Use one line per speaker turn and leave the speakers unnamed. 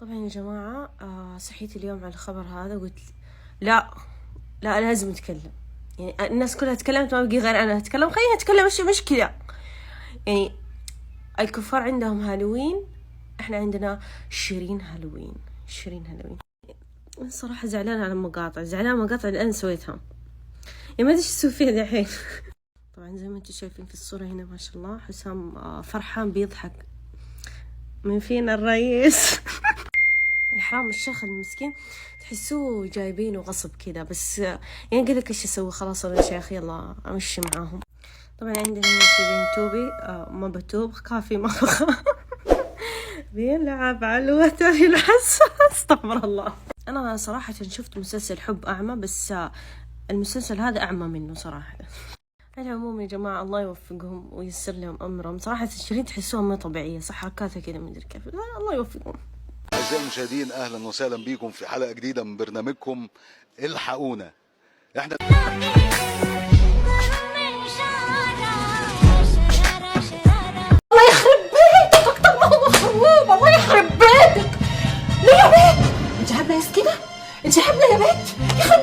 طبعا يا جماعة صحيت اليوم على الخبر هذا وقلت لا لا لازم أتكلم. يعني الناس كلها تكلمت، ما بقي غير أنا أتكلم. خليني أتكلم، إيش المشكلة؟ يعني الكفار عندهم هالوين، إحنا عندنا شيرين هالوين. الصراحة زعلانة على المقاطع، المقاطع اللي أنا سويتها. يعني ما أدري إيش أسوي فيها دحين. طبعا زي ما أنتم شايفين في الصورة هنا ما شاء الله حسام فرحان بيضحك من فينا الرئيس. يا حرام الشيخ المسكين، تحسوه جايبينه غصب كذا، بس يعني قلك ايش اسوي، خلاص انا شيخ يلا امشي معاهم. طبعا عندنا هنا شيرين توبي، ما بتوب كافي ما بخاف. بيلعب على الوتر الحساس. استغفر الله. انا صراحة شفت مسلسل حب اعمى، بس المسلسل هذا اعمى منه صراحة. على العموم يا جماعة الله يوفقهم وييسر لهم امرهم. صراحة شيرين تحسوها ما طبيعية، صح حركاتها كذا ما ادري كيف. الله يوفقهم.
أعزائي المشاهدين، أهلا وسهلا بكم في حلقة جديدة من برنامجكم الحقونا. احنا
الله يخرب بيتك، أكتر ما هو خروب. الله يخرب بيتك. ليه يا بيت؟ انت هبلة يا سكينة؟ انت هبلة يا بيت؟ يخرب